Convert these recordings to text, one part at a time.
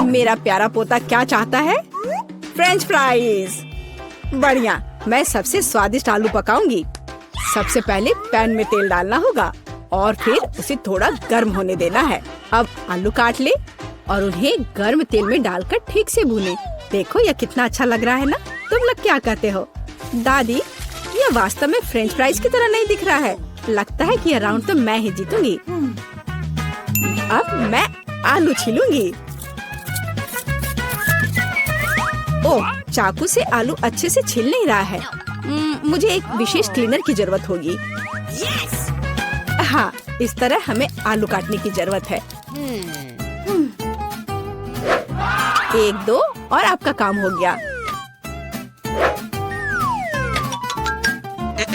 मेरा प्यारा पोता क्या चाहता है? French fries. बढ़िया, मैं सबसे स्वादिष्ट आलू पकाऊंगी। सबसे पहले पैन में तेल डालना होगा और फिर उसे थोड़ा गर्म होने देना है। अब आलू काट ले और उन्हें गर्म तेल में डालकर ठीक से भूने। देखो यह कितना अच्छा लग रहा है ना? तुम लोग क्या कहते हो? दादी, यह वास्तव में फ्रेंच फ्राइज की तरह नहीं दिख रहा है। लगता है कि यह राउंड तो मैं ही जीतूंगी। अब मैं आलू छीलूंगी। ओह, चाकू से आलू अच्छे से छिल नहीं रहा है। मुझे एक विशेष क्लीनर की जरूरत होगी। हाँ, इस तरह हमें आलू काटने की जरूरत है। 1, 2 और आपका काम हो गया।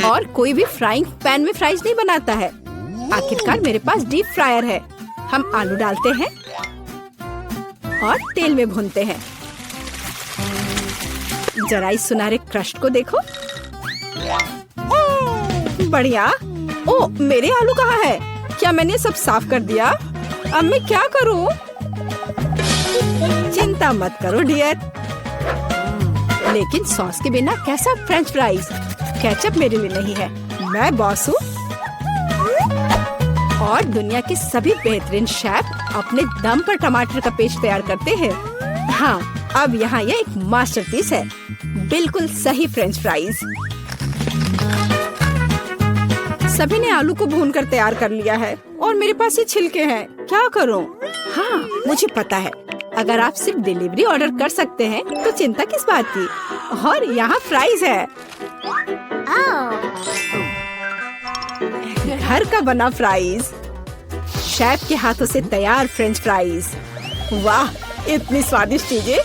और कोई भी फ्राइंग पैन में फ्राइज नहीं बनाता है। आखिरकार मेरे पास डीप फ्रायर है। हम आलू डालते हैं और तेल में भूनते हैं। जरा इस सुनहरे क्रस्ट को देखो। बढ़िया। ओ, मेरे आलू कहाँ है? क्या मैंने सब साफ कर दिया? अब मैं क्या करूं? चिंता मत करो डियर। लेकिन सॉस के बिना कैसा फ्रेंच फ्राइज? केचप मेरे लिए नहीं है, मैं बॉस हूँ। और दुनिया के सभी बेहतरीन शेफ अपने दम पर टमाटर का पेस्ट तैयार करते हैं। हाँ, अब यहाँ यह एक मास्टरपीस है। बिल्कुल सही फ्रेंच फ्राइज। सभी ने आलू को भूनकर तैयार कर लिया है और मेरे पास ये छिलके हैं। क्या करूँ? हाँ, मुझे पता है। अगर आप सिर्फ डिलीवरी ऑर्डर कर सकते हैं तो चिंता किस बात की। और यहाँ फ्राइज है। घर का बना फ्राइज, शेफ के हाथों से तैयार फ्रेंच फ्राइज। वाह, इतनी स्वादिष्ट चीजें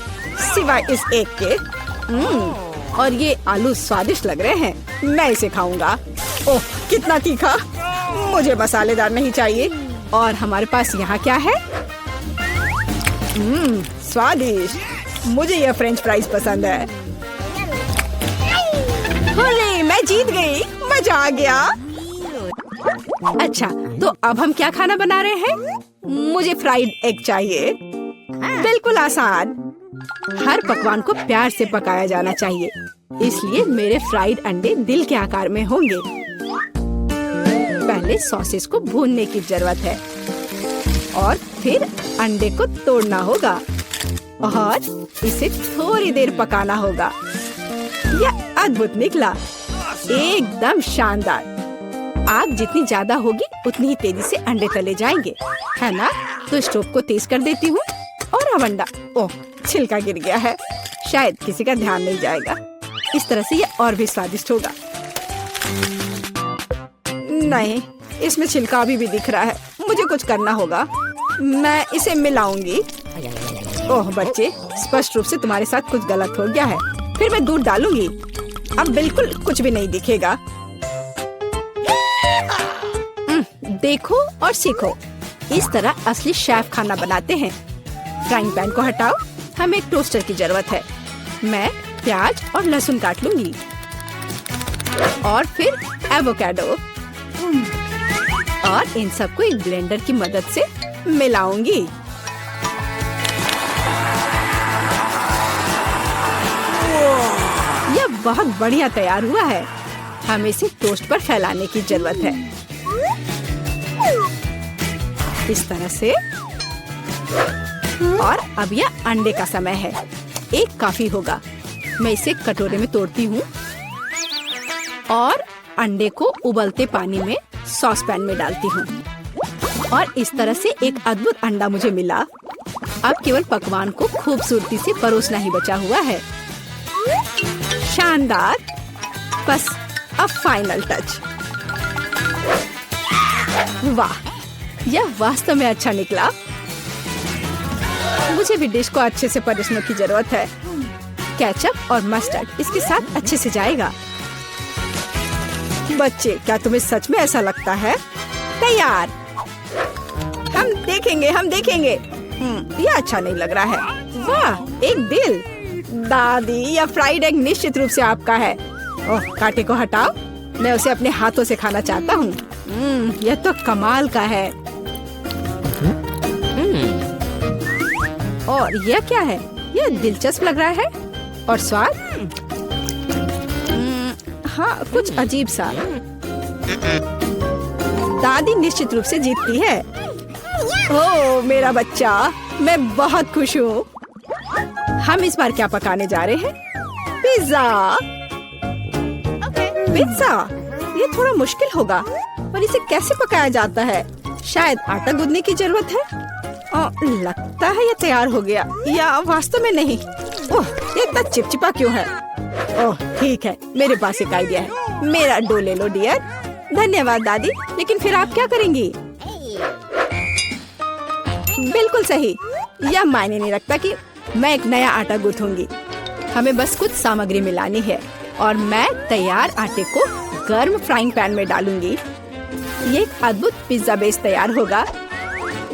सिवाय इस एक के। और ये आलू स्वादिष्ट लग रहे हैं। मैं इसे खाऊंगा। ओह, कितना तीखा! मुझे मसालेदार नहीं चाहिए। और हमारे पास यहाँ क्या है? स्वादिष्ट। मुझे यह फ्रेंच फ्राइज पसंद है। अरे, मैं जीत गई। मजा आ गया। अच्छा, तो अब हम क्या खाना बना रहे हैं? मुझे फ्राइड एग चाहिए। बिल्कुल आसान। हर पकवान को प्यार से पकाया जाना चाहिए, इसलिए मेरे फ्राइड अंडे दिल के आकार में होंगे। पहले सॉसेस को भूनने की जरूरत है और फिर अंडे को तोड़ना होगा और इसे थोड़ी देर पकाना होगा। यह अद्भुत निकला, एकदम शानदार। आग जितनी ज्यादा होगी उतनी ही तेजी से अंडे तले जाएंगे, है ना? तो स्टोव को तेज कर देती हूँ और अब अंडा। ओह, छिलका गिर गया है। शायद किसी का ध्यान नहीं जाएगा। इस तरह से यह और भी स्वादिष्ट होगा। नहीं, इसमें छिलका अभी भी दिख रहा है। मुझे कुछ करना होगा। मैं इसे मिलाऊंगी। ओह बच्चे, स्पष्ट रूप से तुम्हारे साथ कुछ गलत हो गया है। फिर मैं दूध डालूंगी। अब बिल्कुल कुछ भी नहीं दिखेगा। देखो और सीखो। इस तरह असली शेफ खाना बनाते हैं। फ्राइंग पैन को हटाओ। हमें एक टोस्टर की जरूरत है। मैं प्याज और लहसुन काट लूंगी और फिर एवोकाडो और इन सबको एक ब्लेंडर की मदद से मिलाऊंगी। यह बहुत बढ़िया तैयार हुआ है। हमें इसे टोस्ट पर फैलाने की जरूरत है। इस तरह से। और अब यह अंडे का समय है। एक काफी होगा। मैं इसे कटोरे में तोड़ती हूँ और अंडे को उबलते पानी में सॉस पैन में डालती हूँ। और इस तरह से एक अद्भुत अंडा मुझे मिला। अब केवल पकवान को खूबसूरती से परोसना ही बचा हुआ है। शानदार। बस अब फाइनल टच। वाह, यह वास्तव में अच्छा निकला। मुझे भी डिश को अच्छे से परोसने की जरूरत है। केचप और मस्टर्ड इसके साथ अच्छे से जाएगा। बच्चे, क्या तुम्हें सच में ऐसा लगता है? तैयार। हम देखेंगे, हम देखेंगे। यह अच्छा नहीं लग रहा है। वाह, एक दिल। दादी, यह फ्राइड एग निश्चित रूप से आपका है। ओह, कांटे को हटाओ। मैं उसे अपने हाथों से खाना चाहता हूँ। यह तो कमाल का है। और यह क्या है? यह दिलचस्प लग रहा है। और स्वाद? हाँ, कुछ अजीब सा। दादी निश्चित रूप से जीतती है। ओह मेरा बच्चा, मैं बहुत खुश हूँ। हम इस बार क्या पकाने जा रहे हैं? पिज्जा। पिज्जा? ये थोड़ा मुश्किल होगा। और इसे कैसे पकाया जाता है? शायद आटा गूंदने की जरूरत है। लगता है ये तैयार हो गया, या वास्तव में नहीं। ओह, ये इतना चिपचिपा क्यों है? ओह ठीक है, मेरे पास एक आइडिया है। मेरा डो ले लो डियर। धन्यवाद दादी, लेकिन फिर आप क्या करेंगी? बिल्कुल सही। यह मायने नहीं रखता कि मैं एक नया आटा गूंथूंगी। हमें बस कुछ सामग्री मिलानी है और मैं तैयार आटे को गर्म फ्राइंग पैन में डालूंगी। ये एक अद्भुत पिज्जा बेस तैयार होगा।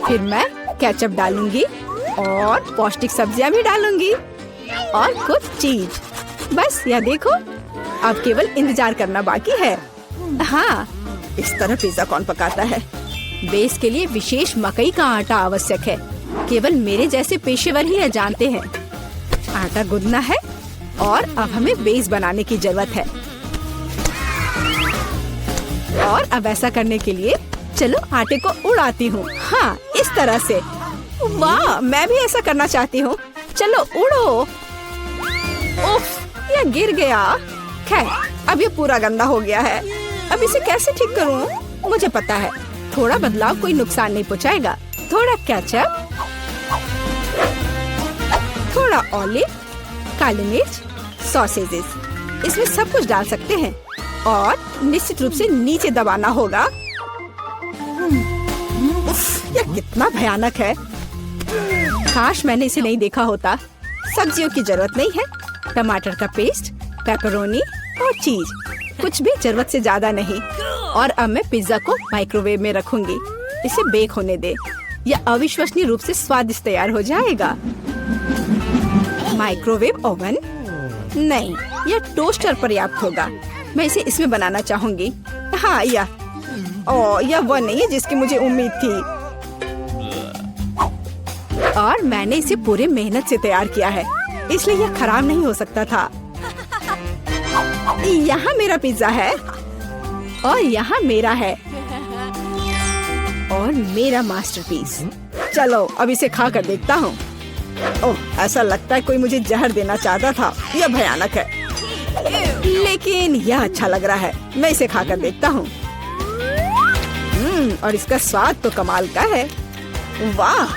फिर मैं केचप डालूंगी और पौष्टिक सब्जियां भी डालूंगी और कुछ चीज। बस यह देखो, अब केवल इंतजार करना बाकी है। हाँ, इस तरह पिज्जा कौन पकाता है? बेस के लिए विशेष मकई का आटा आवश्यक है। केवल मेरे जैसे पेशेवर ही यह जानते हैं। आटा गूंदना है और अब हमें बेस बनाने की जरूरत है। और अब ऐसा करने के लिए चलो आटे को उड़ाती हूँ। हाँ, इस तरह से। वाह, मैं भी ऐसा करना चाहती हूँ। चलो उड़ो। उफ, यह गिर गया। खैर, अब ये पूरा गंदा हो गया है। अब इसे कैसे ठीक करूँ? मुझे पता है, थोड़ा बदलाव कोई नुकसान नहीं पहुँचाएगा। थोड़ा केचप, थोड़ा ऑलिव, काली मिर्च, सॉसेजेस, इसमें सब कुछ डाल सकते हैं और निश्चित रूप से नीचे दबाना होगा। उफ, यह कितना भयानक है। काश मैंने इसे नहीं देखा होता। सब्जियों की जरूरत नहीं है। टमाटर का पेस्ट, पेपरोनी और चीज, कुछ भी जरूरत से ज्यादा नहीं। और अब मैं पिज्जा को माइक्रोवेव में रखूंगी। इसे बेक होने दे। यह अविश्वसनीय रूप से स्वादिष्ट तैयार हो जाएगा। माइक्रोवेव ओवन नहीं, यह टोस्टर पर्याप्त होगा। मैं इसे इसमें बनाना चाहूंगी। हाँ, यह वह नहीं है जिसकी मुझे उम्मीद थी। और मैंने इसे पूरे मेहनत से तैयार किया है, इसलिए यह खराब नहीं हो सकता था। यहाँ मेरा पिज्जा है और यहाँ मेरा है और मेरा मास्टरपीस। चलो अब इसे खा कर देखता हूँ। ओह, ऐसा लगता है कोई मुझे जहर देना चाहता था। यह भयानक है, लेकिन यह अच्छा लग रहा है। मैं इसे खा कर देखता हूँ। और इसका स्वाद तो कमाल का है। वाह,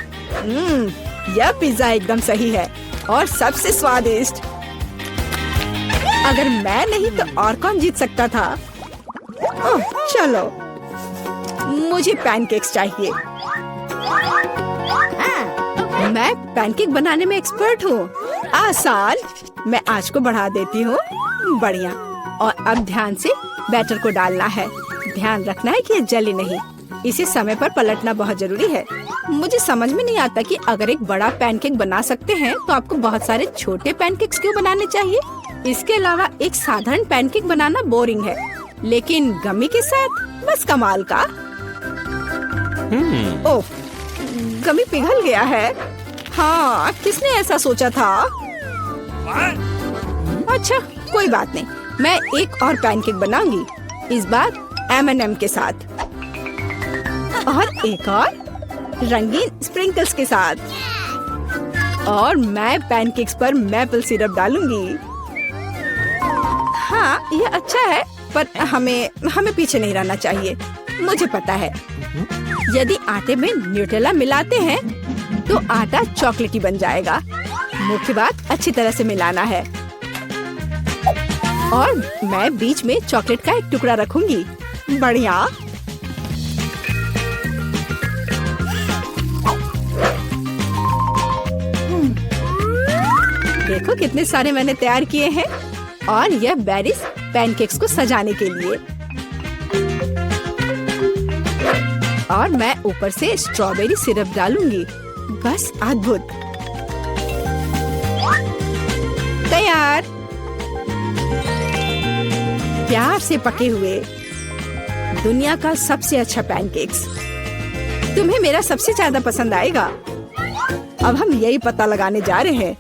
यह पिज्जा एकदम सही है और सबसे स्वादिष्ट। अगर मैं नहीं तो और कौन जीत सकता था? ओह, चलो, मुझे पैनकेक्स चाहिए। मैं पैनकेक बनाने में एक्सपर्ट हूँ। आसान। मैं आंच को बढ़ा देती हूँ। बढ़िया। और अब ध्यान से बैटर को डालना है। ध्यान रखना है कि ये जले नहीं। इसे समय पर पलटना बहुत जरूरी है। मुझे समझ में नहीं आता कि अगर एक बड़ा पैनकेक बना सकते हैं तो आपको बहुत सारे छोटे पैनकेक्स क्यों बनाने चाहिए? इसके अलावा एक साधारण पैनकेक बनाना बोरिंग है, लेकिन गमी के साथ बस कमाल का। ओह, गमी पिघल गया है। हाँ, किसने ऐसा सोचा था? अच्छा, कोई बात नहीं। मैं एक और पैनकेक बनाऊंगी, इस बार M&M के साथ और एक और रंगीन स्प्रिंकल्स के साथ। और मैं पैनकेक्स पर मैपल सिरप डालूंगी। हाँ, ये अच्छा है, पर हमें पीछे नहीं रहना चाहिए। मुझे पता है, यदि आटे में न्यूटेला मिलाते हैं तो आटा चॉकलेटी बन जाएगा। मुख्य बात अच्छी तरह से मिलाना है। और मैं बीच में चॉकलेट का एक टुकड़ा रखूंगी। बढ़िया। देखो कितने सारे मैंने तैयार किए हैं। और यह बेरीज पैनकेक्स को सजाने के लिए। और मैं ऊपर से स्ट्रॉबेरी सिरप डालूंगी। बस अद्भुत। तैयार। प्यार से पके हुए दुनिया का सबसे अच्छा पैनकेक्स। तुम्हें मेरा सबसे ज्यादा पसंद आएगा। अब हम यही पता लगाने जा रहे हैं।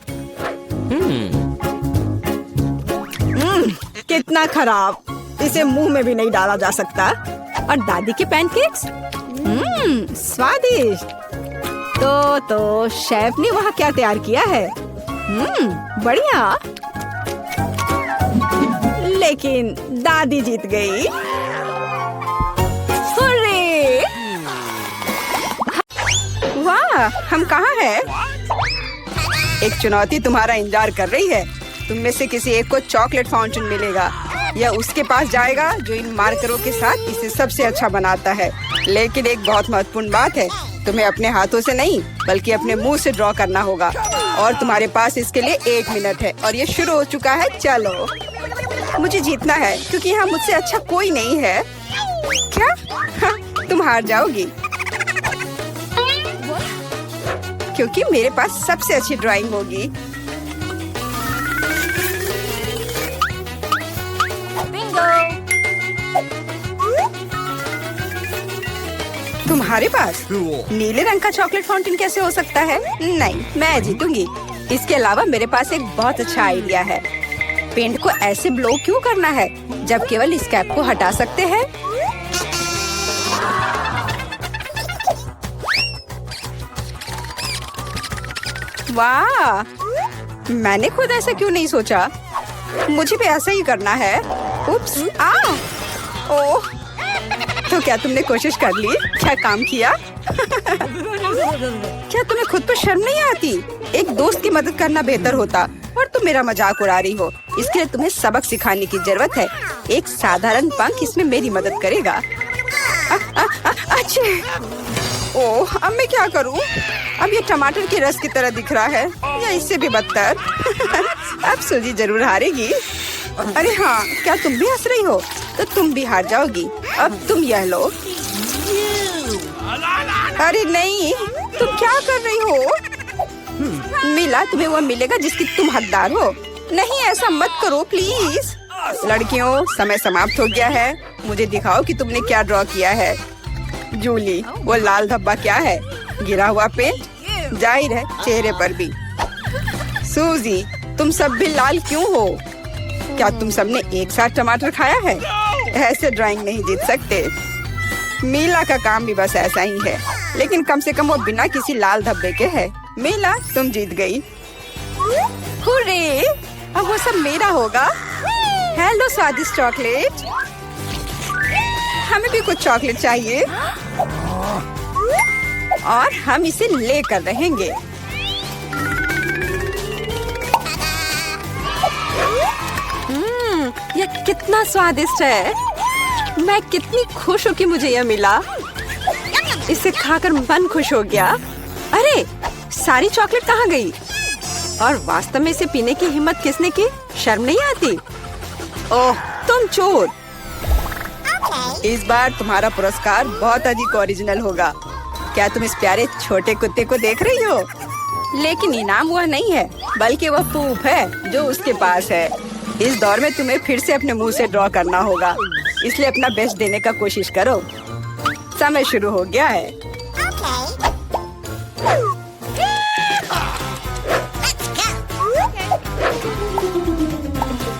कितना खराब, इसे मुंह में भी नहीं डाला जा सकता। और दादी के पैनकेक्स, स्वादिष्ट। तो शेफ ने वहाँ क्या तैयार किया है? बढ़िया। लेकिन दादी जीत गई। हुर्रे! वाह, हम कहाँ हैं? एक चुनौती तुम्हारा इंतजार कर रही है। तुम में से किसी एक को चॉकलेट फाउंटेन मिलेगा। यह उसके पास जाएगा जो इन मार्करों के साथ इसे सबसे अच्छा बनाता है। लेकिन एक बहुत महत्वपूर्ण बात है, तुम्हें अपने हाथों से नहीं बल्कि अपने मुंह से ड्रॉ करना होगा। और तुम्हारे पास इसके लिए 1 मिनट है। और ये शुरू हो चुका है। चलो, मुझे जीतना है क्योंकि यहाँ मुझसे अच्छा कोई नहीं है। क्या? हाँ, तुम हार जाओगी क्योंकि मेरे पास सबसे अच्छी ड्राइंग होगी। तुम्हारे पास नीले रंग का चॉकलेट फाउंटेन कैसे हो सकता है? नहीं, मैं जीतूंगी। इसके अलावा मेरे पास एक बहुत अच्छा आइडिया है। पेंट को ऐसे ब्लो क्यों करना है जब केवल इस कैप को हटा सकते हैं? वाह, मैंने खुद ऐसा क्यों नहीं सोचा? मुझे भी ऐसा ही करना है। उप्स, ओह, तो क्या तुमने कोशिश कर ली? क्या काम किया? क्या तुम्हें खुद पर शर्म नहीं आती? एक दोस्त की मदद करना बेहतर होता और तुम मेरा मजाक उड़ा रही हो। इसके लिए तुम्हें सबक सिखाने की जरूरत है। एक साधारण पंख इसमें मेरी मदद करेगा। अच्छे, ओह, अब मैं क्या करूं? अब ये टमाटर के रस की तरह दिख रहा है या इससे भी बदतर। अब सूजी जरूर हारेगी। अरे हाँ, क्या तुम भी हंस रही हो? तो तुम भी हार जाओगी। अब तुम यह लो। अरे नहीं, तुम क्या कर रही हो? मिला, तुम्हें वो मिलेगा जिसकी तुम हकदार हो। नहीं, ऐसा मत करो प्लीज। लड़कियों, समय समाप्त हो गया है। मुझे दिखाओ कि तुमने क्या ड्रॉ किया है। जूली, वो लाल धब्बा क्या है? गिरा हुआ पेंट? जाहिर है, चेहरे पर भी। सूजी, तुम सब भी लाल क्यों हो? क्या तुम सबने एक साथ टमाटर खाया है? ऐसे ड्राइंग नहीं जीत सकते। मीला का काम भी बस ऐसा ही है, लेकिन कम से कम वो बिना किसी लाल धब्बे के है। मीला, तुम जीत गई। हुर्रे! अब वो सब मेरा होगा। हेलो स्वादिष्ट चॉकलेट, हमें भी कुछ चॉकलेट चाहिए और हम इसे लेकर रहेंगे। यह कितना स्वादिष्ट है। मैं कितनी खुश हूँ कि मुझे यह मिला। इसे खाकर मन खुश हो गया। अरे, सारी चॉकलेट कहाँ गई? और वास्तव में इसे पीने की हिम्मत किसने की? शर्म नहीं आती? ओह, तुम चोर। इस बार तुम्हारा पुरस्कार बहुत अधिक ओरिजिनल होगा। क्या तुम इस प्यारे छोटे कुत्ते को देख रही हो? लेकिन इनाम वह नहीं है, बल्कि वह पूप है जो उसके पास है। इस दौर में तुम्हें फिर से अपने मुंह से ड्रॉ करना होगा, इसलिए अपना बेस्ट देने का कोशिश करो। समय शुरू हो गया है।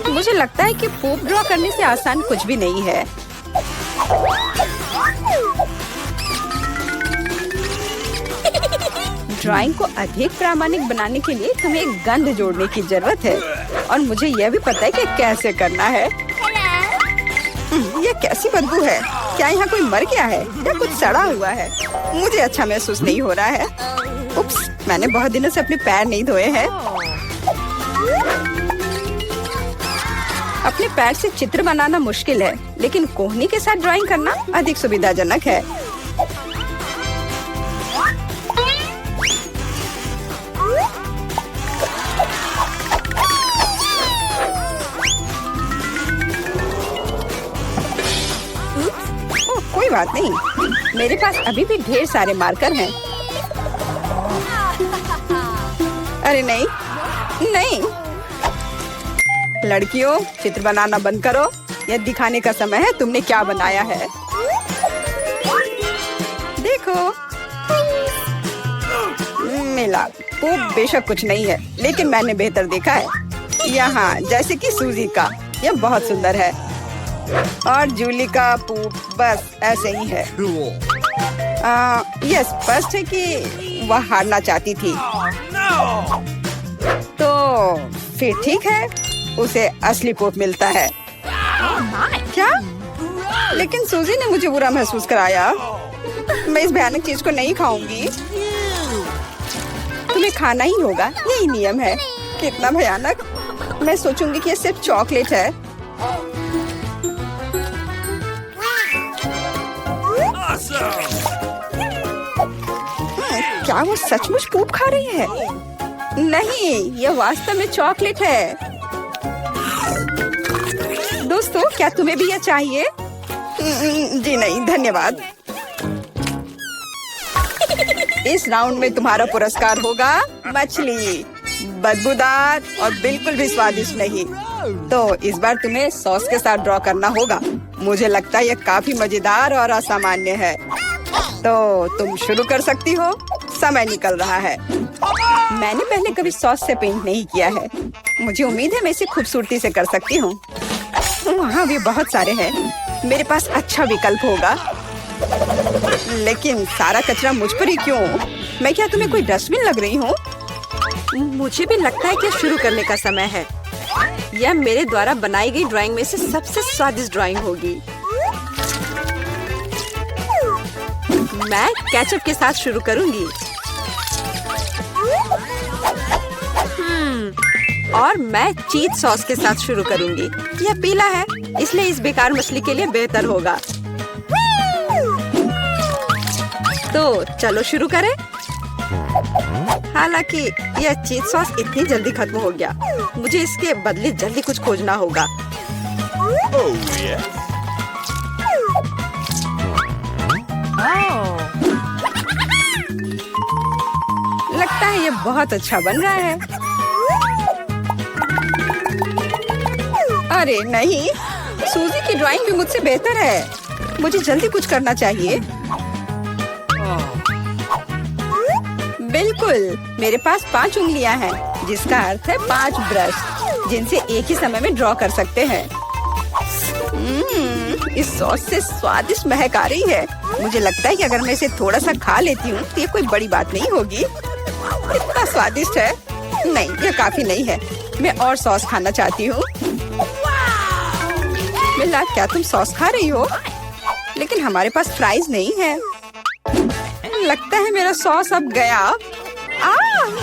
मुझे लगता है कि पूप ड्रॉ करने से आसान कुछ भी नहीं है। ड्राइंग को अधिक प्रामाणिक बनाने के लिए तुम्हें एक गंध जोड़ने की जरूरत है, और मुझे यह भी पता है कि कैसे करना है। यह कैसी बदबू है? क्या यहाँ कोई मर गया है या कुछ सड़ा हुआ है? मुझे अच्छा महसूस नहीं हो रहा है। उप्स, मैंने बहुत दिनों से अपने पैर नहीं धोए हैं। अपने पैर से चित्र बनाना मुश्किल है, लेकिन कोहनी के साथ ड्राइंग करना अधिक सुविधाजनक है। कोई बात नहीं, मेरे पास अभी भी ढेर सारे मार्कर हैं। अरे नहीं, नहीं। लड़कियों, चित्र बनाना बंद करो। यह दिखाने का समय है तुमने क्या बनाया है। देखो, मिला। पोप बेशक कुछ नहीं है, लेकिन मैंने बेहतर देखा है। यहाँ जैसे कि सूजी का, यह बहुत सुंदर है। और जूली का पूप बस ऐसे ही है। यह स्पष्ट है कि वह हारना चाहती थी। तो फिर ठीक है, उसे असली पोप मिलता है। क्या? लेकिन सूजी ने मुझे बुरा महसूस कराया। मैं इस भयानक चीज को नहीं खाऊंगी। तुम्हें खाना ही होगा, यही नियम है। कितना भयानक। मैं सोचूंगी कि ये सिर्फ चॉकलेट है। क्या वो सचमुच पूप खा रही है? नहीं, यह वास्तव में चॉकलेट है। दोस्तों, क्या तुम्हें भी यह चाहिए? जी नहीं, धन्यवाद। इस राउंड में तुम्हारा पुरस्कार होगा मछली, बदबूदार और बिल्कुल भी स्वादिष्ट नहीं। तो इस बार तुम्हें सॉस के साथ ड्रॉ करना होगा। मुझे लगता है यह काफी मजेदार और असामान्य है। तो तुम शुरू कर सकती हो, समय निकल रहा है। मैंने पहले कभी सॉस से पेंट नहीं किया है। मुझे उम्मीद है मैं इसे खूबसूरती से कर सकती हूँ। वहाँ भी बहुत सारे हैं। मेरे पास अच्छा विकल्प होगा। लेकिन सारा कचरा मुझ पर ही क्यों? मैं क्या तुम्हें कोई डस्टबिन लग रही हूँ? मुझे भी लगता है कि शुरू करने का समय है। यह मेरे द्वारा बनाई गई ड्राइंग में से सबसे स्वादिष्ट ड्राइंग होगी। मैं केचप के साथ शुरू करूंगी। और मैं चीज सॉस के साथ शुरू करूंगी। यह पीला है, इसलिए इस बेकार मछली के लिए बेहतर होगा। तो चलो शुरू करें। हालांकि यह चीज सॉस इतनी जल्दी खत्म हो गया। मुझे इसके बदले जल्दी कुछ खोजना होगा। लगता है यह बहुत अच्छा बन रहा है। अरे नहीं, सूजी की ड्राइंग भी मुझसे बेहतर है। मुझे जल्दी कुछ करना चाहिए। बिल्कुल, मेरे पास 5 उंगलियां हैं, जिसका अर्थ है 5 ब्रश, जिनसे एक ही समय में ड्रॉ कर सकते हैं। इस सॉस से स्वादिष्ट महक आ रही है। मुझे लगता है कि अगर मैं इसे थोड़ा सा खा लेती हूँ तो ये कोई बड़ी बात नहीं होगी। इतना स्वादिष्ट है। नहीं, यह काफी नहीं है। मैं और सॉस खाना चाहती हूँ। मिला, क्या तुम सॉस खा रही हो? लेकिन हमारे पास फ्राइज नहीं है। लगता है मेरा सॉस अब गया।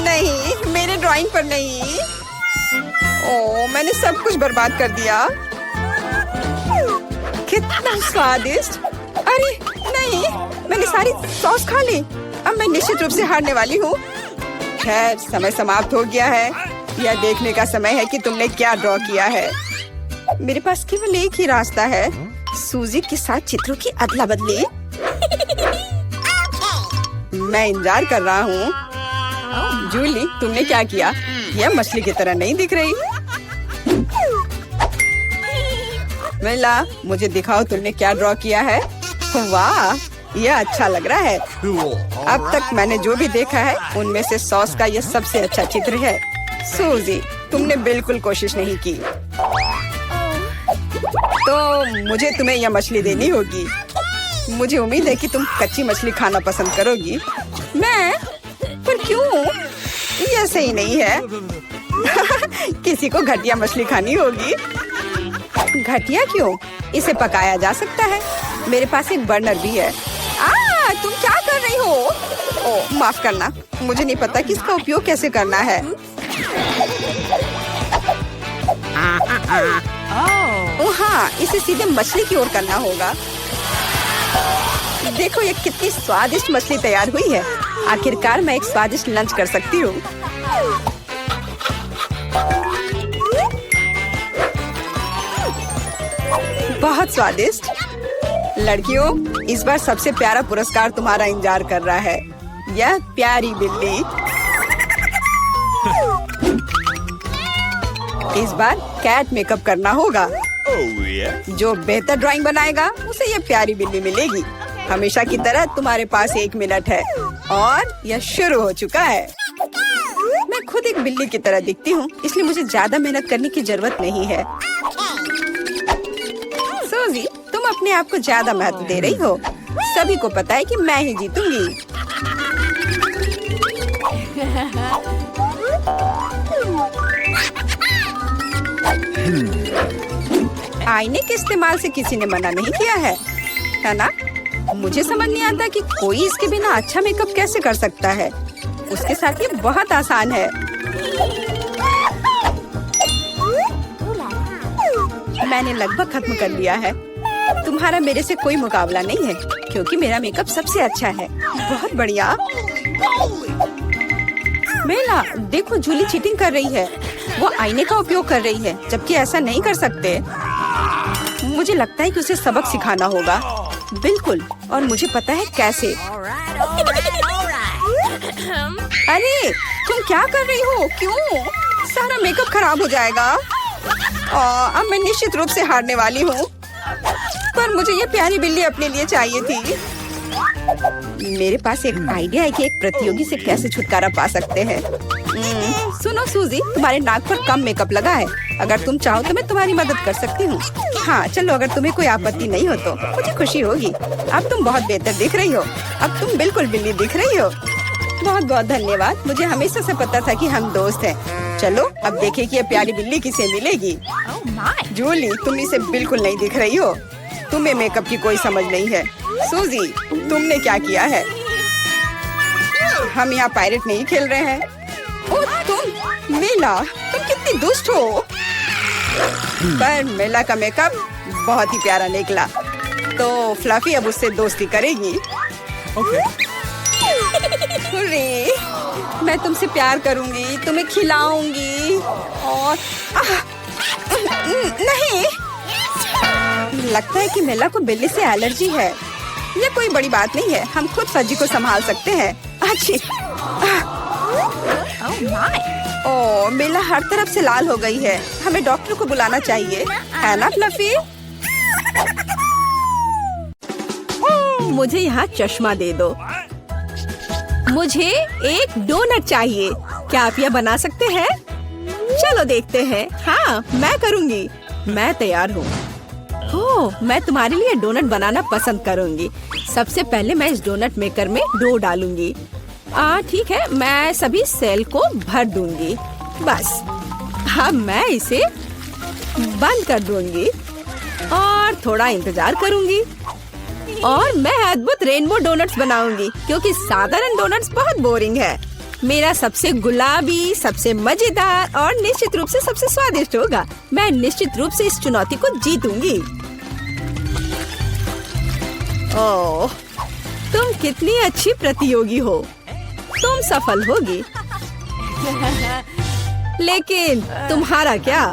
नहीं, मेरे ड्राइंग पर नहीं। ओह, मैंने सब कुछ बर्बाद कर दिया। कितना स्वादिष्ट। अरे नहीं, मैंने सारी सॉस खा ली। अब मैं निश्चित रूप से हारने वाली हूँ। खैर, समय समाप्त हो गया है। यह देखने का समय है कि तुमने क्या ड्रॉ किया है। मेरे पास केवल एक ही रास्ता है, सूजी के साथ चित्रों की अदला बदली। मैं इंतजार कर रहा हूँ। जूली, तुमने क्या किया? यह मछली की तरह नहीं दिख रही। मिला, मुझे दिखाओ तुमने क्या ड्रॉ किया है। वाह, यह अच्छा लग रहा है। अब तक मैंने जो भी देखा है उनमें से सॉस का यह सबसे अच्छा चित्र है। सूजी, तुमने बिल्कुल कोशिश नहीं की। तो मुझे तुम्हें यह मछली देनी होगी। मुझे उम्मीद है कि तुम कच्ची मछली खाना पसंद करोगी। मैं? पर क्यों? यह सही नहीं है। किसी को घटिया मछली खानी होगी। घटिया क्यों? इसे पकाया जा सकता है। मेरे पास एक बर्नर भी है। तुम क्या कर रही हो? ओह, माफ करना, मुझे नहीं पता कि इसका उपयोग कैसे करना है। ओह हाँ, इसे सीधे मछली की ओर करना होगा। देखो ये कितनी स्वादिष्ट मछली तैयार हुई है। आखिरकार मैं एक स्वादिष्ट लंच कर सकती हूँ। बहुत स्वादिष्ट। लड़कियों, इस बार सबसे प्यारा पुरस्कार तुम्हारा इंतजार कर रहा है। यह प्यारी बिल्ली। इस बार कैट मेकअप करना होगा। जो बेहतर ड्राइंग बनाएगा उसे यह प्यारी बिल्ली मिलेगी। हमेशा की तरह तुम्हारे पास 1 मिनट है और यह शुरू हो चुका है। मैं खुद एक बिल्ली की तरह दिखती हूँ, इसलिए मुझे ज्यादा मेहनत करने की जरूरत नहीं है। सूजी, तुम अपने आप को ज्यादा महत्व दे रही हो। सभी को पता है कि मैं ही जीतूंगी। आईने के इस्तेमाल से किसी ने मना नहीं किया है ना? मुझे समझ नहीं आता कि कोई इसके बिना अच्छा मेकअप कैसे कर सकता है। उसके साथ ये बहुत आसान है। मैंने लगभग खत्म कर लिया है। तुम्हारा मेरे से कोई मुकाबला नहीं है, क्योंकि मेरा मेकअप सबसे अच्छा है। बहुत बढ़िया। मेला, देखो जूली चीटिंग कर रही है। वो आईने का उपयोग कर रही है, जबकि ऐसा नहीं कर सकते। मुझे लगता है कि उसे सबक सिखाना होगा। बिल्कुल, और मुझे पता है कैसे। अरे, तुम क्या कर रही हो? क्यों? सारा मेकअप खराब हो जाएगा। अब मैं निश्चित रूप से हारने वाली हूँ। पर मुझे ये प्यारी बिल्ली अपने लिए चाहिए थी। मेरे पास एक आइडिया है कि एक प्रतियोगी से कैसे छुटकारा पा सकते हैं। सुनो सूजी, तुम्हारे नाक पर कम मेकअप लगा है। अगर तुम चाहो तो मैं तुम्हारी मदद कर सकती हूँ। हाँ चलो, अगर तुम्हें कोई आपत्ति नहीं हो तो मुझे खुशी होगी। अब तुम बहुत बेहतर दिख रही हो। अब तुम बिल्कुल बिल्ली दिख रही हो। बहुत बहुत धन्यवाद। मुझे हमेशा से पता था कि हम दोस्त हैं। चलो अब देखें कि ये प्यारी बिल्ली किसे मिलेगी। जूली, तुम इसे बिल्कुल नहीं दिख रही हो। तुम्हें मेकअप की कोई समझ नहीं है। सूजी, तुमने क्या किया है? हम यहाँ पायरेट नहीं खेल रहे हैं। ओह तुम, मेला, तुम कितनी दुष्ट हो। पर मेला का मेकअप बहुत ही प्यारा निकला, तो फ्लफी अब उससे दोस्ती करेगी। हुर्रे, मैं तुमसे प्यार करूंगी, तुम्हें खिलाऊंगी और नहीं, लगता है कि मेला को बिल्ली से एलर्जी है। ये कोई बड़ी बात नहीं है, हम खुद फज्जी को संभाल सकते हैं। अच्छी। ओह, मेला हर तरफ से लाल हो गई है। हमें डॉक्टर को बुलाना चाहिए, है ना फ्लफी? मुझे यहाँ चश्मा दे दो। मुझे एक डोनट चाहिए। क्या आप यह बना सकते हैं? चलो देखते हैं। हाँ, मैं करूँगी। मैं तैयार हूँ। ओह, मैं तुम्हारे लिए डोनट बनाना पसंद करूँगी। सबसे पहले मैं इस डोनट मेकर में डो डालूंगी। ठीक है, मैं सभी सेल को भर दूंगी। बस अब मैं इसे बंद कर दूंगी और थोड़ा इंतजार करूंगी और मैं अद्भुत रेनबो डोनट्स बनाऊंगी, क्योंकि साधारण डोनट्स बहुत बोरिंग है। मेरा सबसे गुलाबी, सबसे मजेदार और निश्चित रूप से सबसे स्वादिष्ट होगा। मैं निश्चित रूप से इस चुनौती को जीतूंगी। ओह, तुम कितनी अच्छी प्रतियोगी हो। तुम सफल होगी। लेकिन तुम्हारा क्या?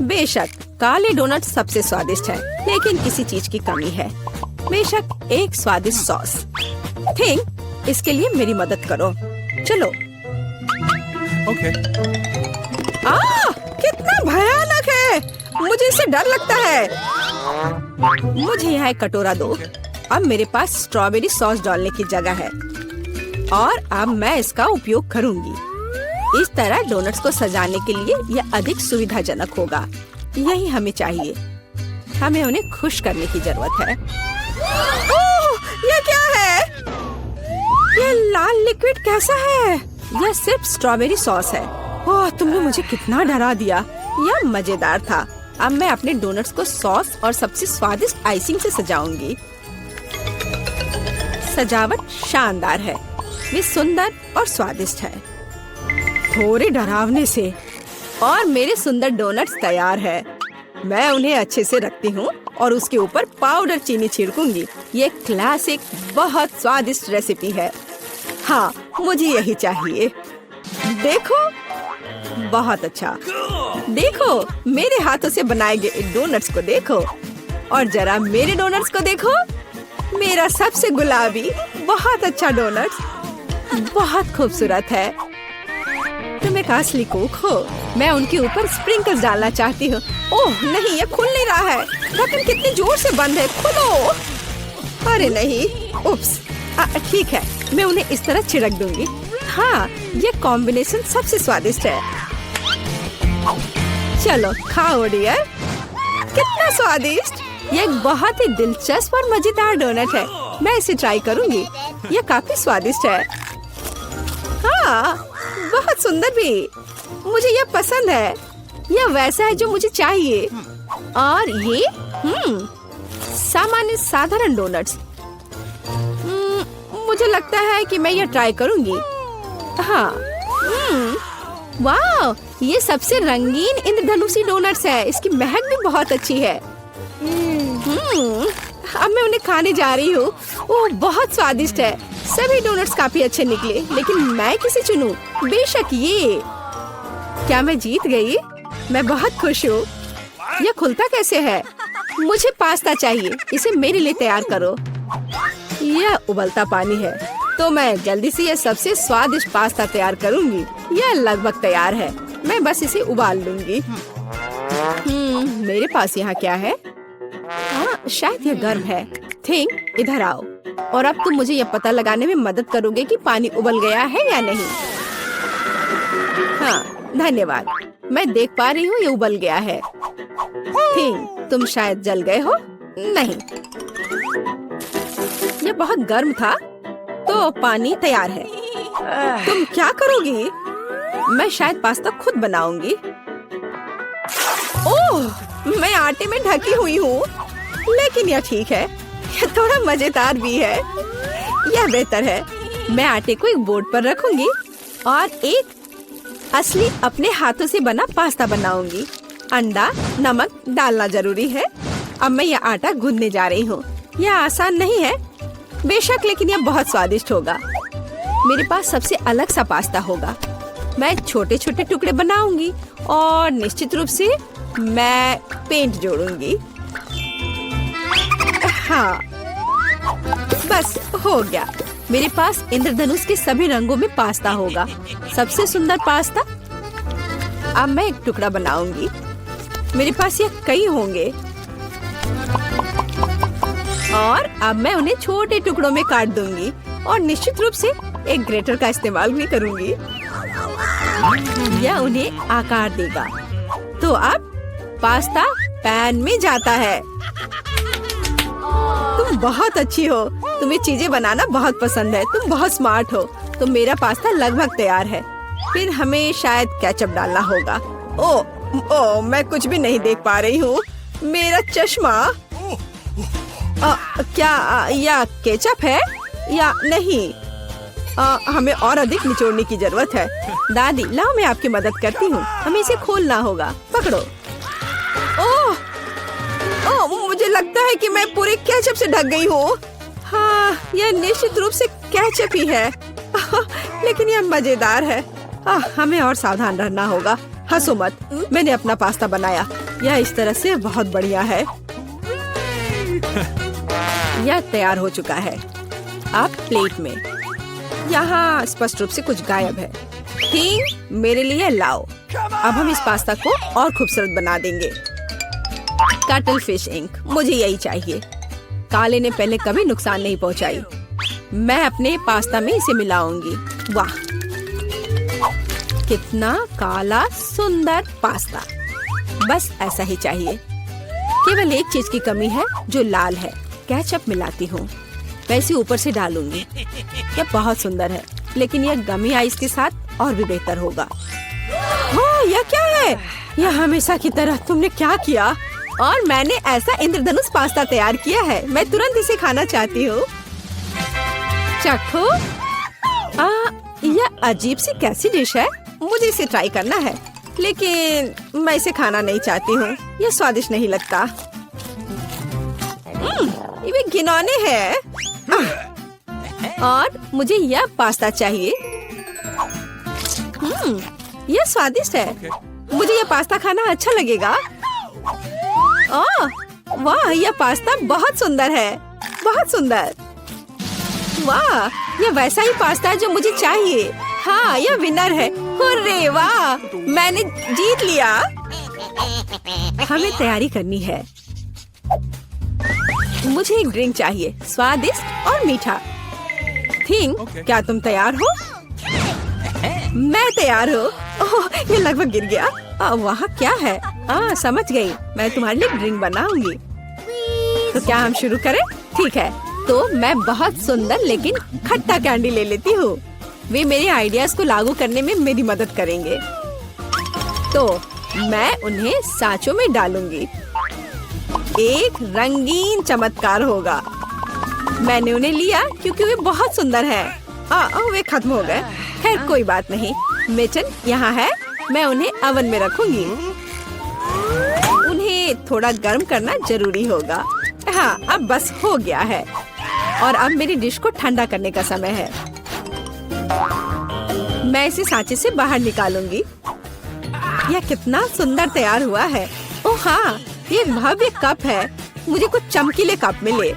बेशक काले डोनट सबसे स्वादिष्ट है, लेकिन किसी चीज की कमी है। बेशक एक स्वादिष्ट सॉस। थिंक, इसके लिए मेरी मदद करो। चलो। ओके। कितना भयानक है। मुझे इससे डर लगता है। मुझे यहाँ एक कटोरा दो। अब मेरे पास स्ट्रॉबेरी सॉस डालने की जगह है और अब मैं इसका उपयोग करूंगी। इस तरह डोनट्स को सजाने के लिए यह अधिक सुविधाजनक होगा। यही हमें चाहिए। हमें उन्हें खुश करने की जरूरत है। ओह, ये क्या है? ये लाल लिक्विड कैसा है? यह सिर्फ स्ट्रॉबेरी सॉस है। ओह, तुमने मुझे कितना डरा दिया। यह मजेदार था। अब मैं अपने डोनट्स को सॉस और सबसे स्वादिष्ट आइसिंग से सजाऊंगी। सजावट शानदार है। वे सुंदर और स्वादिष्ट है, थोड़े डरावने से। और मेरे सुंदर डोनट्स तैयार है। मैं उन्हें अच्छे से रखती हूँ और उसके ऊपर पाउडर चीनी छिड़कूंगी। ये क्लासिक बहुत स्वादिष्ट रेसिपी है। हाँ, मुझे यही चाहिए। देखो, बहुत अच्छा। देखो, मेरे हाथों से बनाए गए डोनट्स को देखो और जरा मेरे डोनट्स को देखो। मेरा सबसे गुलाबी बहुत अच्छा डोनट्स बहुत खूबसूरत है। तुम एक असली कुक हो। मैं उनके ऊपर स्प्रिंकल्स डालना चाहती हूँ। ओह नहीं, ये खुल नहीं रहा है। ढक्कन कितनी जोर से बंद है। खोलो। अरे नहीं, उप्स। ठीक है, मैं उन्हें इस तरह छिड़क दूंगी। हाँ, ये कॉम्बिनेशन सबसे स्वादिष्ट है। चलो खाओ डियर। कितना स्वादिष्ट! ये एक बहुत ही दिलचस्प और मजेदार डोनट है। मैं इसे ट्राई करूंगी। ये काफी स्वादिष्ट है। हाँ, बहुत सुंदर भी। मुझे यह पसंद है। यह वैसा है जो मुझे चाहिए। और ये सामान्य साधारण डोनट्स। मुझे लगता है कि मैं यह ट्राई करूंगी। हाँ, वाह, ये सबसे रंगीन इंद्रधनुषी डोनट्स है। इसकी महक भी बहुत अच्छी है। अब मैं उन्हें खाने जा रही हूँ। वो बहुत स्वादिष्ट है। सभी डोनट्स काफी अच्छे निकले, लेकिन मैं किसे चुनूं? बेशक ये। क्या मैं जीत गई? मैं बहुत खुश हूँ। यह खुलता कैसे है? मुझे पास्ता चाहिए। इसे मेरे लिए तैयार करो। यह उबलता पानी है, तो मैं जल्दी से यह सबसे स्वादिष्ट पास्ता तैयार करूंगी। यह लगभग तैयार है। मैं बस इसे उबाल लूंगी। मेरे पास यहाँ क्या है? हाँ, शायद यह गर्म है। थिंक, इधर आओ। और अब तुम मुझे यह पता लगाने में मदद करोगे कि पानी उबल गया है या नहीं। हाँ, धन्यवाद। मैं देख पा रही हूँ ये उबल गया है। थिंक, तुम शायद जल गए हो। नहीं, यह बहुत गर्म था, तो पानी तैयार है। तुम क्या करोगी? मैं शायद पास्ता खुद बनाऊंगी। ओह, मैं आटे में ढकी हुई हूँ, लेकिन यह ठीक है। यह थोड़ा मजेदार भी है। यह बेहतर है। मैं आटे को एक बोर्ड पर रखूंगी और एक असली अपने हाथों से बना पास्ता बनाऊंगी। अंडा, नमक डालना जरूरी है। अब मैं यह आटा गूंदने जा रही हूँ। यह आसान नहीं है बेशक, लेकिन यह बहुत स्वादिष्ट होगा। मेरे पास सबसे अलग सा पास्ता होगा। मैं छोटे छोटे टुकड़े बनाऊंगी और निश्चित रूप से मैं पेंट जोड़ूंगी। हाँ, बस हो गया। मेरे पास इंद्रधनुष के सभी रंगों में पास्ता होगा। सबसे सुंदर पास्ता। अब मैं एक टुकड़ा बनाऊंगी। मेरे पास ये कई होंगे और अब मैं उन्हें छोटे टुकड़ों में काट दूंगी और निश्चित रूप से एक ग्रेटर का इस्तेमाल भी करूंगी। यह उन्हें आकार देगा। तो अब पास्ता पैन में जाता है। तुम बहुत अच्छी हो। तुम्हें चीजें बनाना बहुत पसंद है। तुम बहुत स्मार्ट हो। तो मेरा पास्ता लगभग तैयार है। फिर हमें शायद केचप डालना होगा। ओ, मैं कुछ भी नहीं देख पा रही हूँ। मेरा चश्मा। क्या यह केचप है या नहीं? हमें और अधिक निचोड़ने की जरूरत है। दादी, लाओ मैं आपकी मदद करती हूँ। हमें इसे खोलना होगा। पकड़ो। ओह, मुझे लगता है कि मैं पूरे केचप से ढक गई हूँ। हाँ, यह निश्चित रूप से केचप ही है। लेकिन यह मजेदार है। हमें और सावधान रहना होगा। हंसो मत, मैंने अपना पास्ता बनाया। यह इस तरह से बहुत बढ़िया है। यह तैयार हो चुका है। अब प्लेट में। यहाँ स्पष्ट रूप से कुछ गायब है। ठीक, मेरे लिए लाओ। अब हम इस पास्ता को और खूबसूरत बना देंगे। कटल फिश इंक, मुझे यही चाहिए। काले ने पहले कभी नुकसान नहीं पहुंचाई। मैं अपने पास्ता में इसे मिलाऊंगी। वाह, कितना काला सुंदर पास्ता। बस ऐसा ही चाहिए। केवल एक चीज की कमी है जो लाल है। केचप मिलाती हूँ। मैं इसे ऊपर से डालूंगी। यह बहुत सुंदर है, लेकिन यह गमी आइस के साथ और भी बेहतर होगा। हाँ, यह क्या है? यह हमेशा की तरह तुमने क्या किया? और मैंने ऐसा इंद्रधनुष पास्ता तैयार किया है। मैं तुरंत इसे खाना चाहती हूँ। चखो। यह अजीब सी कैसी डिश है? मुझे इसे ट्राई करना है, लेकिन मैं इसे खाना नहीं चाहती हूँ। यह स्वादिष्ट नहीं लगता। ये घिनौने है। और मुझे यह पास्ता चाहिए। यह स्वादिष्ट है। मुझे यह पास्ता खाना अच्छा लगेगा। वाह, यह पास्ता बहुत सुंदर है। बहुत सुंदर। वाह, यह वैसा ही पास्ता है जो मुझे चाहिए। हाँ, यह विनर है। हुर्रे, वाह, मैंने जीत लिया। हमें तैयारी करनी है। मुझे एक ड्रिंक चाहिए, स्वादिष्ट और मीठा। थिंक, क्या तुम तैयार हो? मैं तैयार हूँ। ओह, ये लगभग गिर गया। वहाँ क्या है? समझ गई, मैं तुम्हारे लिए ड्रिंक बनाऊंगी। तो क्या हम शुरू करें? ठीक है, तो मैं बहुत सुंदर लेकिन खट्टा कैंडी ले लेती हूँ। वे मेरे आइडियाज को लागू करने में मेरी मदद करेंगे। तो मैं उन्हें सांचों में डालूंगी। एक रंगीन चमत्कार होगा। मैंने उन्हें लिया क्योंकि वे बहुत सुंदर हैं। वे खत्म हो गए। खैर कोई बात नहीं। मिटन यहाँ है, मैं उन्हें ओवन में रखूंगी। उन्हें थोड़ा गर्म करना जरूरी होगा। हाँ, अब बस हो गया है। और अब मेरी डिश को ठंडा करने का समय है। मैं इसे सांचे से बाहर निकालूंगी। यह कितना सुंदर तैयार हुआ है। ओह हाँ, ये भव्य कप है। मुझे कुछ चमकीले कप मिले।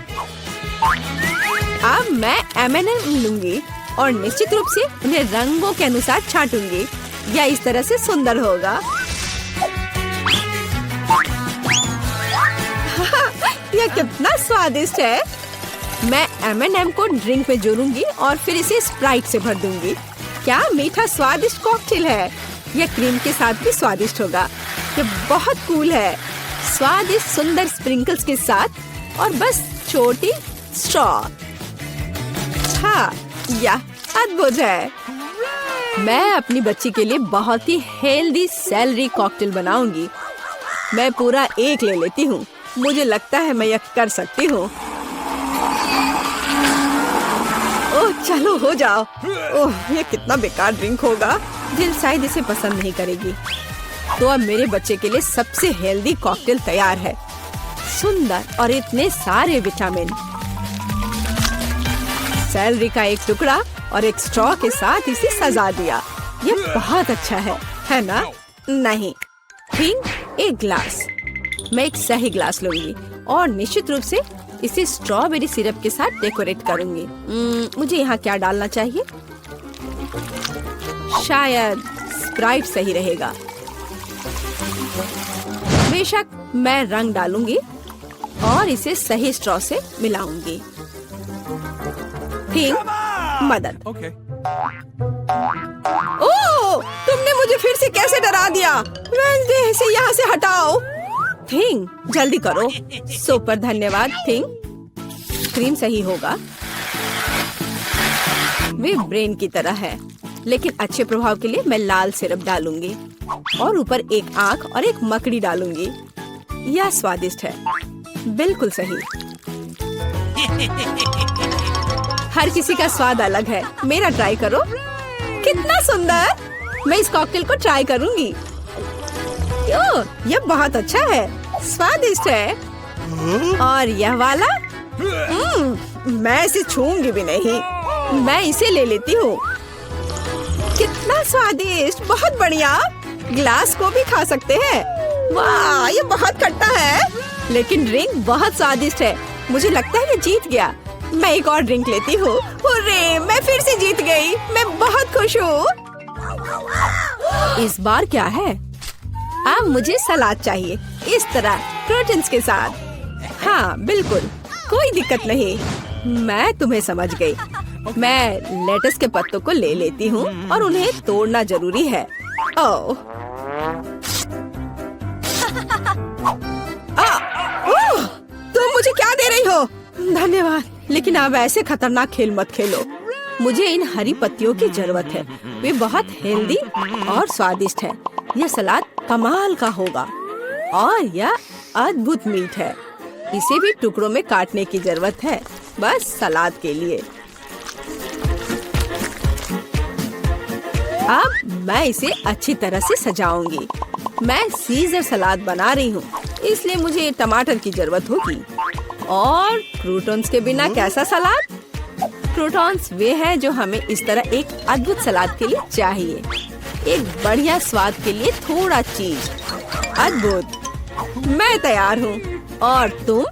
अब मैं M&M लूंगी और निश्चित रूप से उन्हें रंगों के अनुसार छांटूंगी। यह इस तरह से सुंदर होगा। यह कितना स्वादिष्ट है। मैं M&M को ड्रिंक में जोड़ूंगी और फिर इसे स्प्राइट से भर दूंगी। क्या मीठा स्वादिष्ट कॉकटेल है। यह क्रीम के साथ भी स्वादिष्ट होगा। यह बहुत कूल है। स्वादिष्ट सुंदर स्प्रिंकल्स के साथ और बस छोटी स्ट्रॉ। हाँ, यह अद्भुत है। मैं अपनी बच्ची के लिए बहुत ही हेल्दी सेलरी कॉकटेल बनाऊंगी। मैं पूरा एक ले लेती हूँ। मुझे लगता है मैं यह कर सकती हूँ। ओह चलो हो जाओ। ओह ये कितना बेकार ड्रिंक होगा। दिल शायद इसे पसंद नहीं करेगी। तो अब मेरे बच्चे के लिए सबसे हेल्दी कॉकटेल तैयार है। सुंदर और इतने सारे विटामिन। सेलरी का एक टुकड़ा और एक स्ट्रॉ के साथ इसे सजा दिया। ये बहुत अच्छा है ना? नहीं, थिंक एक ग्लास। मैं एक सही ग्लास लूंगी और निश्चित रूप से इसे स्ट्रॉबेरी सिरप के साथ डेकोरेट करूंगी। मुझे यहाँ क्या डालना चाहिए? शायद स्प्राइट सही रहेगा। बेशक मैं रंग डालूंगी और इसे सही स्ट्रॉ से मिलाऊंगी। थिंक मदद। Okay. ओह, तुमने मुझे फिर से कैसे डरा दिया? वेंसडे इसे यहाँ से हटाओ। थिंक जल्दी करो। सुपर धन्यवाद थिंक। क्रीम सही होगा। वे ब्रेन की तरह है, लेकिन अच्छे प्रभाव के लिए मैं लाल सिरप डालूंगी और ऊपर एक आंख और एक मकड़ी डालूंगी। यह स्वादिष्ट है। बिल्कुल सही। हर किसी का स्वाद अलग है। मेरा ट्राई करो। कितना सुंदर। मैं इस कॉकटेल को ट्राई करूंगी। यह बहुत अच्छा है। स्वादिष्ट है। और यह वाला मैं इसे छूंगी भी नहीं। मैं इसे ले लेती हूँ। कितना स्वादिष्ट। बहुत बढ़िया। ग्लास को भी खा सकते हैं। वाह ये बहुत खट्टा है, लेकिन ड्रिंक बहुत स्वादिष्ट है। मुझे लगता है मैं जीत गया। मैं एक और ड्रिंक लेती हूँ। हुर्रे, मैं फिर से जीत गई। मैं बहुत खुश हूँ। इस बार क्या है? अब मुझे सलाद चाहिए, इस तरह प्रोटीन्स के साथ। हाँ बिल्कुल, कोई दिक्कत नहीं। मैं तुम्हें समझ गई। मैं लेटस के पत्तों को ले लेती हूँ और उन्हें तोड़ना जरूरी है। ओह तुम मुझे क्या दे रही हो? धन्यवाद, लेकिन अब ऐसे खतरनाक खेल मत खेलो। मुझे इन हरी पत्तियों की जरूरत है। वे बहुत हेल्दी और स्वादिष्ट है। यह सलाद कमाल का होगा और यह अद्भुत मीट है। इसे भी टुकड़ों में काटने की जरूरत है, बस सलाद के लिए। अब मैं इसे अच्छी तरह से सजाऊंगी। मैं सीजर सलाद बना रही हूँ, इसलिए मुझे टमाटर की जरूरत होगी। और क्रूटॉन्स के बिना कैसा सलाद? क्रूटॉन्स वे हैं जो हमें इस तरह एक अद्भुत सलाद के लिए चाहिए। एक बढ़िया स्वाद के लिए थोड़ा चीज। अद्भुत। मैं तैयार हूँ। और तुम?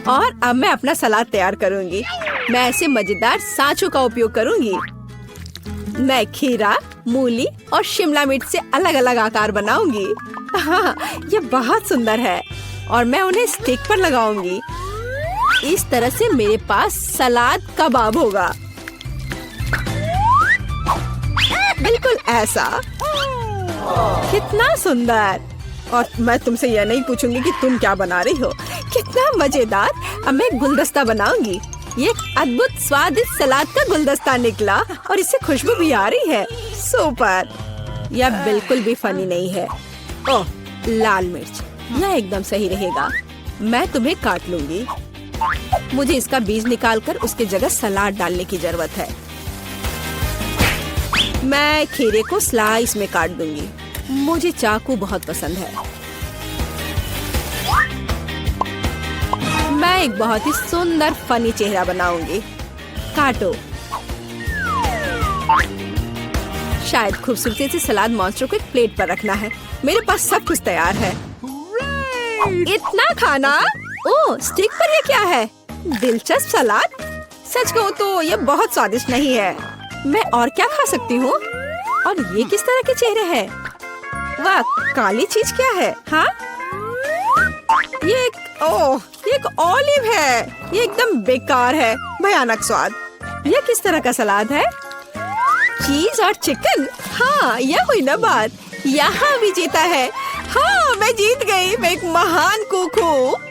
और अब मैं अपना सलाद तैयार करूँगी। मैं ऐसे मजेदार सांचों का उपयोग करूँगी। मैं खीरा, मूली और शिमला मिर्च से अलग अलग आकार बनाऊंगी। हाँ, ये बहुत सुंदर है और मैं उन्हें स्टिक पर लगाऊंगी। इस तरह से मेरे पास सलाद कबाब होगा। बिल्कुल ऐसा। कितना सुंदर। और मैं तुमसे यह नहीं पूछूंगी कि तुम क्या बना रही हो। कितना मजेदार। अब मैं एक गुलदस्ता बनाऊंगी। ये एक अद्भुत स्वादिष्ट सलाद का गुलदस्ता निकला और इससे खुशबू भी आ रही है। सुपर। यह बिल्कुल भी फनी नहीं है। ओह, लाल मिर्च, यह एकदम सही रहेगा। मैं तुम्हें काट लूंगी। मुझे इसका बीज निकालकर उसके जगह सलाद डालने की जरूरत है। मैं खीरे को स्लाइस में काट दूंगी। मुझे चाकू बहुत पसंद है। मैं एक बहुत ही सुंदर फनी चेहरा बनाऊंगी। काटो। शायद खूबसूरती से सलाद मॉन्स्टर को एक प्लेट पर रखना है। मेरे पास सब कुछ तैयार है। इतना खाना? ओह, स्टिक पर ये क्या है? दिलचस्प सलाद। सच कहूँ तो ये बहुत स्वादिष्ट नहीं है। मैं और क्या खा सकती हूँ? और ये किस तरह के चेहरे हैं? वाह, काली चीज क्या है? हाँ, ये एक ऑलिव है। ये एकदम बेकार है। भयानक स्वाद। ये किस तरह का सलाद है? चीज और चिकन। हाँ, यह हुई ना बात। यहाँ भी जीता है। हाँ, मैं जीत गई। मैं एक महान कुक हूँ।